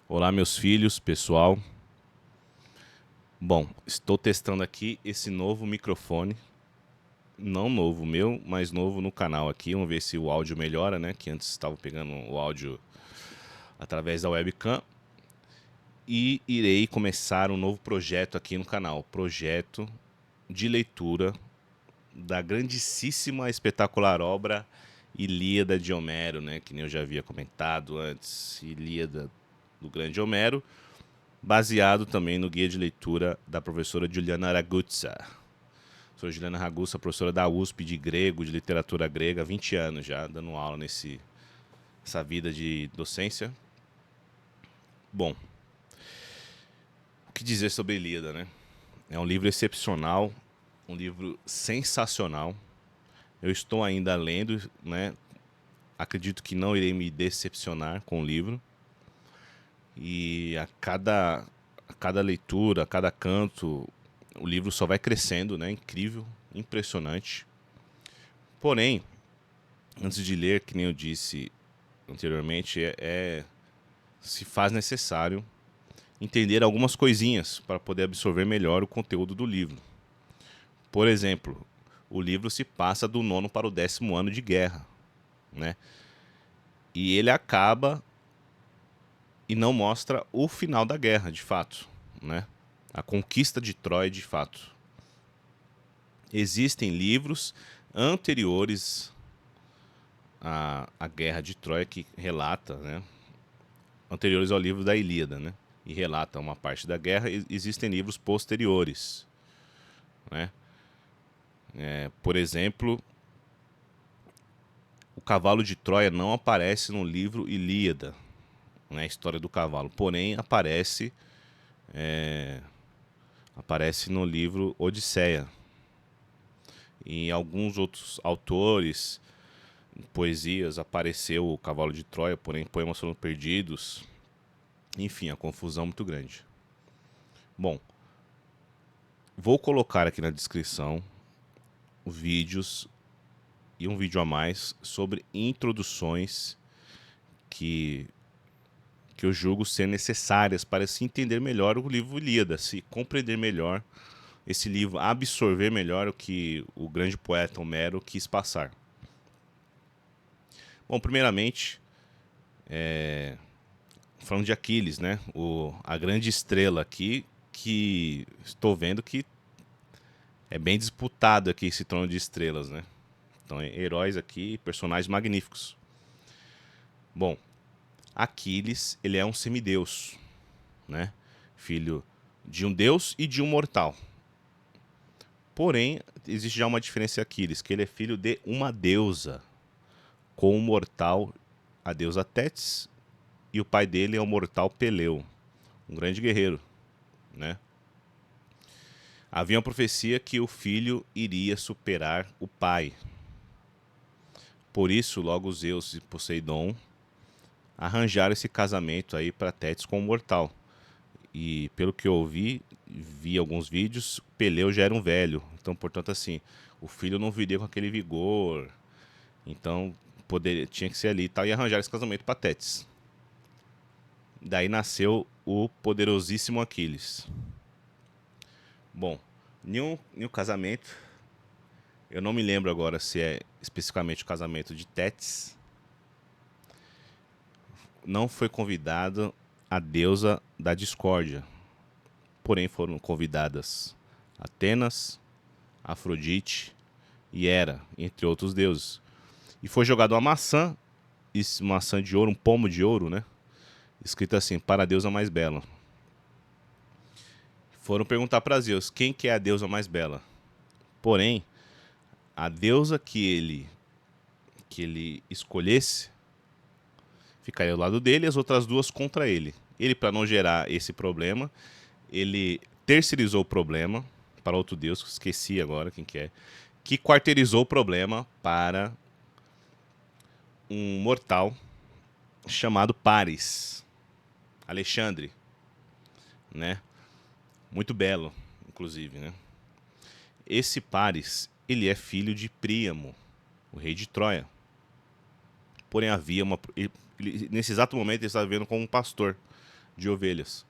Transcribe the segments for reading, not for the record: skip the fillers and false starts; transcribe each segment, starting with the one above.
Olá, meus filhos, pessoal. Bom, estou testando aqui esse novo microfone. Não novo meu, mas novo no canal aqui. Vamos ver se o áudio melhora, né? Que antes estava pegando o áudio através da webcam. E irei começar um novo projeto aqui no canal. Projeto de leitura da grandíssima, espetacular obra Ilíada de Homero, né? Que nem eu já havia comentado antes. Ilíada do grande Homero. Baseado também no guia de leitura da professora Juliana Raguzza. A professora Juliana Raguzza, professora da USP de grego, de literatura grega, há 20 anos já, dando aula nessa vida de docência. Bom, o que dizer sobre Ilíada, né? É um livro excepcional, um livro sensacional. Eu estou ainda lendo, né? Acredito que não irei me decepcionar com o livro. E a cada leitura, a cada canto, o livro só vai crescendo, né? Incrível, impressionante. Porém, antes de ler, que nem eu disse anteriormente, se faz necessário entender algumas coisinhas para poder absorver melhor o conteúdo do livro. Por exemplo, o livro se passa do 9º para o 10º ano de guerra, né? E ele acaba e não mostra o final da guerra, de fato, né? A conquista de Troia, de fato. Existem livros anteriores à Guerra de Troia que relata, né? Anteriores ao livro da Ilíada, né? E relata uma parte da guerra. Existem livros posteriores, né? Por exemplo, o cavalo de Troia não aparece no livro Ilíada, né? A história do cavalo. Porém, aparece no livro Odisseia. E em alguns outros autores, em poesias, apareceu o cavalo de Troia, porém poemas foram perdidos. Enfim, a confusão é muito grande. Bom, vou colocar aqui na descrição vídeos e um vídeo a mais sobre introduções que eu julgo ser necessárias para se entender melhor o livro Ilíada, se compreender melhor esse livro, absorver melhor o que o grande poeta Homero quis passar. Bom, primeiramente, falando de Aquiles, né? A grande estrela aqui, que estou vendo que é bem disputado aqui esse trono de estrelas, né? Então, heróis aqui, personagens magníficos. Bom, Aquiles, ele é um semideus, né? Filho de um deus e de um mortal. Porém, existe já uma diferença em Aquiles, que ele é filho de uma deusa, com o mortal, a deusa Tétis, e o pai dele é o mortal Peleu, um grande guerreiro, né? Havia uma profecia que o filho iria superar o pai. Por isso, logo Zeus e Poseidon arranjaram esse casamento aí para Tétis com o mortal. E pelo que eu vi alguns vídeos, Peleu já era um velho. Então, portanto, assim, o filho não viria com aquele vigor. Então, tinha que ser ali e tal. E arranjar esse casamento para Tétis. Daí nasceu o poderosíssimo Aquiles. Bom, nenhum casamento. Eu não me lembro agora se é especificamente o casamento de Tétis. Não foi convidado a deusa da discórdia. Porém, foram convidadas Atenas, Afrodite e Hera, entre outros deuses. E foi jogada uma maçã de ouro, um pomo de ouro, né? Escrito assim, para a deusa mais bela. Foram perguntar para Zeus, quem que é a deusa mais bela? Porém, a deusa que ele escolhesse ficaria ao lado dele e as outras duas contra ele. Ele, para não gerar esse problema, ele terceirizou o problema para outro deus, que esqueci agora quem que é, que quarteirizou o problema para um mortal chamado Paris, Alexandre, né? Muito belo, inclusive, né? Esse Paris, ele é filho de Príamo, o rei de Troia. Porém, havia nesse exato momento, ele estava vivendo como um pastor de ovelhas.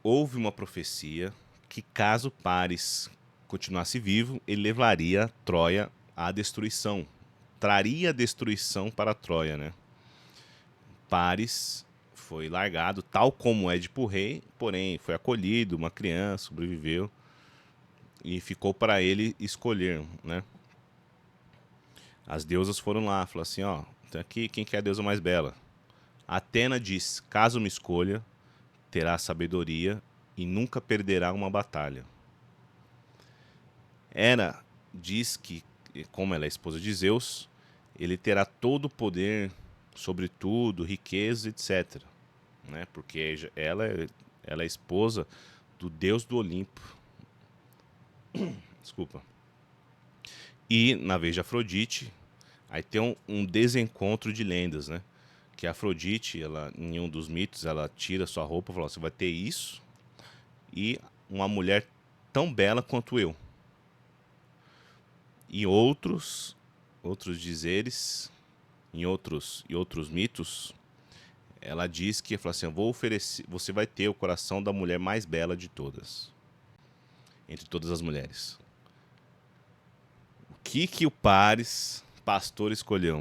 Houve uma profecia que caso Paris continuasse vivo, ele levaria Troia à destruição. Traria a destruição para Troia, né? Paris foi largado, tal como Édipo Rei, porém foi acolhido, uma criança, sobreviveu, e ficou para ele escolher, né? As deusas foram lá, falaram assim, ó, aqui quem que é a deusa mais bela? Atena diz, caso me escolha, terá sabedoria e nunca perderá uma batalha. Hera diz que, como ela é esposa de Zeus, ele terá todo o poder sobre tudo, riqueza, etc. Né? Porque ela é esposa do deus do Olimpo. Desculpa. E, na vez de Afrodite, aí tem um desencontro de lendas, né? Que a Afrodite, ela, em um dos mitos, ela tira sua roupa e fala, você vai ter isso e uma mulher tão bela quanto eu. E outros dizeres, em outros mitos, ela diz que fala assim, eu vou oferecer, você vai ter o coração da mulher mais bela de todas, entre todas as mulheres. O que o Paris pastor escolheu?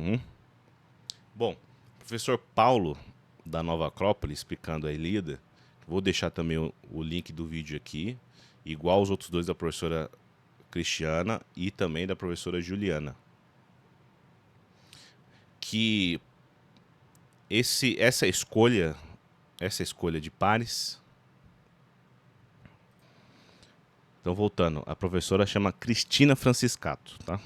Bom, o professor Paulo da Nova Acrópole explicando a Ilíada, vou deixar também o link do vídeo aqui, igual os outros dois da professora Cristiana e também da professora Juliana. Que essa escolha de Paris. Então, voltando, a professora chama Cristina Franciscato, tá?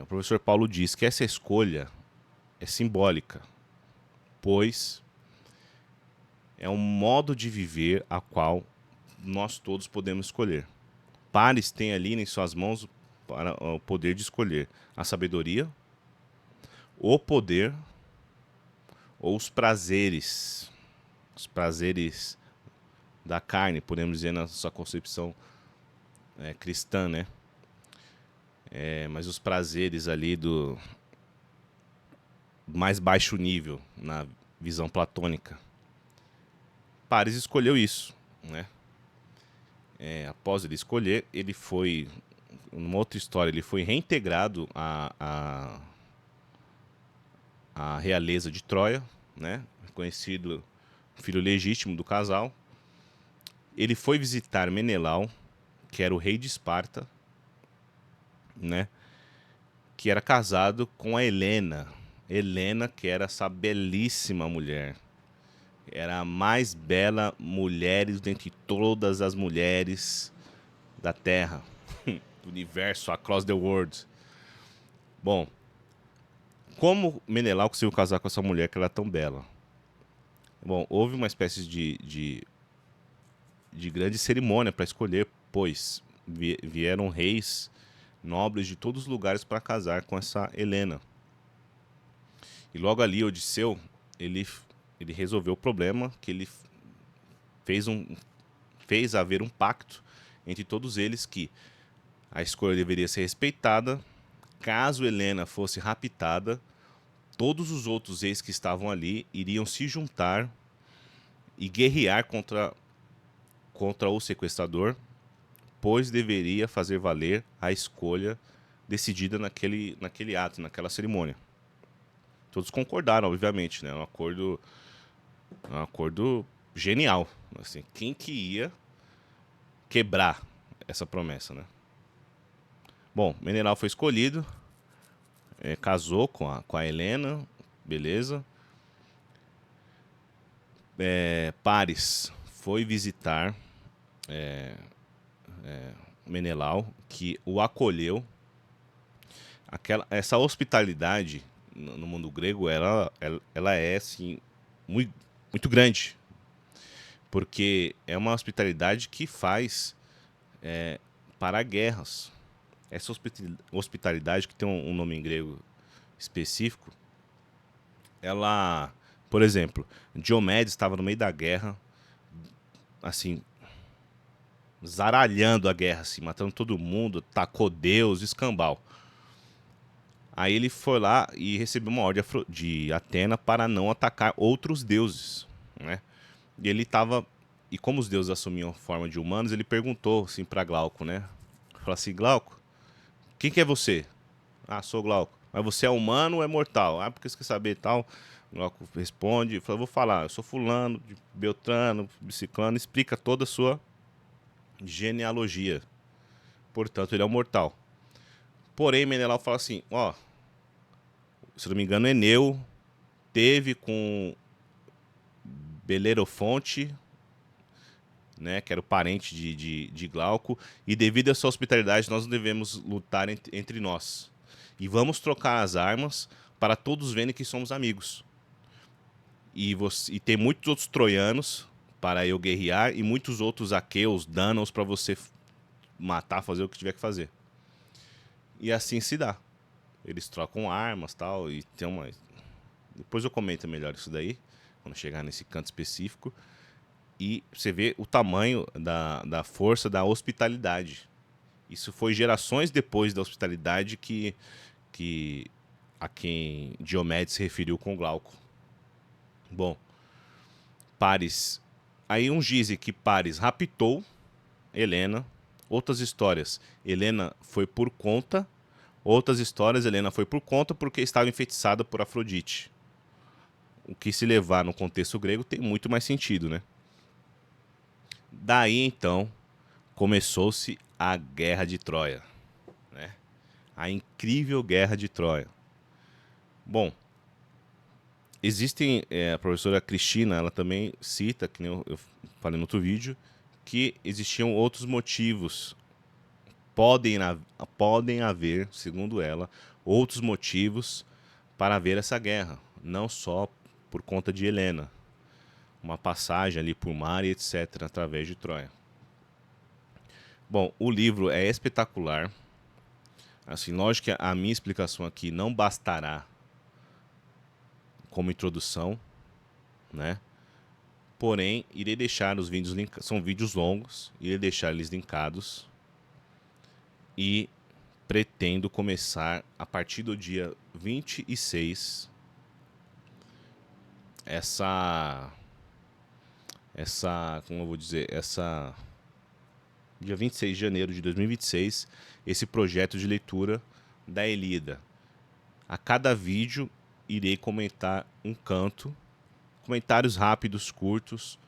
O professor Paulo diz que essa escolha é simbólica, pois é um modo de viver a qual nós todos podemos escolher. Paris tem ali em suas mãos para o poder de escolher a sabedoria, o poder ou os prazeres da carne, podemos dizer na sua concepção cristã, né? Mas os prazeres ali do mais baixo nível, na visão platônica. Paris escolheu isso, né? Após ele escolher, ele foi, numa outra história, ele foi reintegrado à realeza de Troia, né? Conhecido filho legítimo do casal. Ele foi visitar Menelau, que era o rei de Esparta, né? Que era casado com a Helena. Helena, que era essa belíssima mulher. Era a mais bela mulher dentre todas as mulheres da Terra, do universo, across the world. Bom, como Menelau conseguiu casar com essa mulher que era tão bela? Bom, houve uma espécie de grande cerimônia para escolher, pois vieram reis nobres de todos os lugares para casar com essa Helena. E logo ali, Odisseu, ele resolveu o problema, que ele fez haver um pacto entre todos eles que a escolha deveria ser respeitada. Caso Helena fosse raptada, todos os outros reis que estavam ali iriam se juntar e guerrear contra o sequestrador, pois deveria fazer valer a escolha decidida naquele ato, naquela cerimônia. Todos concordaram, obviamente, né? Um acordo genial. Assim, quem que ia quebrar essa promessa, né? Bom, Menelau foi escolhido, casou com a Helena, beleza. Paris foi visitar Menelau, que o acolheu. Essa hospitalidade no mundo grego, ela é assim, muito, muito grande, porque é uma hospitalidade que faz para guerras. Essa hospitalidade, que tem um nome em grego específico, ela, por exemplo, Diomedes estava no meio da guerra, assim, zaralhando a guerra, assim, matando todo mundo, tacou Deus, escambau. Aí ele foi lá e recebeu uma ordem de Atena para não atacar outros deuses, né? E ele tava... E como os deuses assumiam forma de humanos, ele perguntou assim para Glauco, né? Falou assim, Glauco, quem que é você? Ah, sou Glauco. Mas você é humano ou é mortal? Ah, porque você quer saber e tal. Glauco responde, fala, vou falar, eu sou fulano, de Beltrano, Biciclano, explica toda a sua genealogia. Portanto, ele é um mortal. Porém, Menelau fala assim, ó, se não me engano, Eneu teve com Belerofonte, né, que era o parente de Glauco, e devido à sua hospitalidade, nós não devemos lutar entre nós. E vamos trocar as armas para todos verem que somos amigos. E tem muitos outros troianos para eu guerrear e muitos outros aqueus, danos para você matar, fazer o que tiver que fazer. E assim se dá. Eles trocam armas tal, e tem uma... Depois eu comento melhor isso daí, quando chegar nesse canto específico. E você vê o tamanho da força da hospitalidade. Isso foi gerações depois da hospitalidade a quem Diomedes se referiu com Glauco. Bom, Paris... Aí uns dizem que Paris raptou Helena. Outras histórias, Helena foi por conta. Outras histórias, Helena foi por conta porque estava enfeitiçada por Afrodite. O que se levar no contexto grego tem muito mais sentido, né? Daí, então, começou-se a Guerra de Troia, né? A incrível Guerra de Troia. Bom, existem... a professora Cristina, ela também cita, que nem eu falei no outro vídeo, que existiam outros motivos. Podem haver, segundo ela, outros motivos para haver essa guerra. Não só por conta de Helena. Uma passagem ali por mar e etc. através de Troia. Bom, o livro é espetacular. Assim, lógico que a minha explicação aqui não bastará como introdução, né? Porém, irei deixar os vídeos linkados. São vídeos longos, irei deixar eles linkados. E pretendo começar a partir do dia 26 como eu vou dizer, dia 26 de janeiro de 2026, esse projeto de leitura da Ilíada. A cada vídeo irei comentar um canto, comentários rápidos, curtos,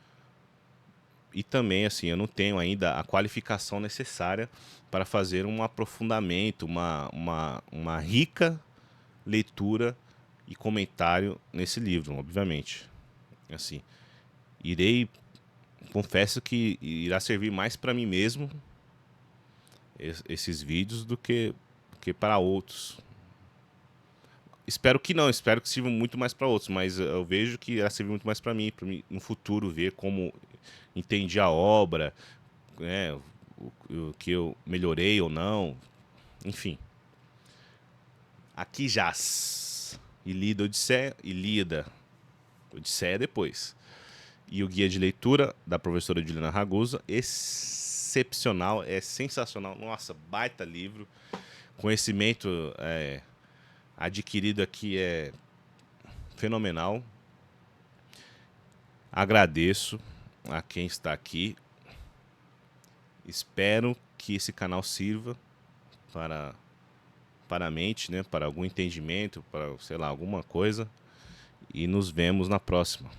e também, assim, eu não tenho ainda a qualificação necessária para fazer um aprofundamento, uma rica leitura e comentário nesse livro, obviamente. Assim, confesso que irá servir mais para mim mesmo esses vídeos do que para outros. Espero que não, espero que sirvam muito mais para outros, mas eu vejo que irá servir muito mais para mim no futuro ver como entendi a obra, né, o que eu melhorei ou não, enfim. Aqui jaz Ilíada, Odisseia depois. E o guia de leitura da professora Juliana Ragusa, excepcional, é sensacional, nossa, baita livro, conhecimento adquirido aqui é fenomenal. Agradeço a quem está aqui, espero que esse canal sirva para a mente, né, para algum entendimento, para, sei lá, alguma coisa, e nos vemos na próxima.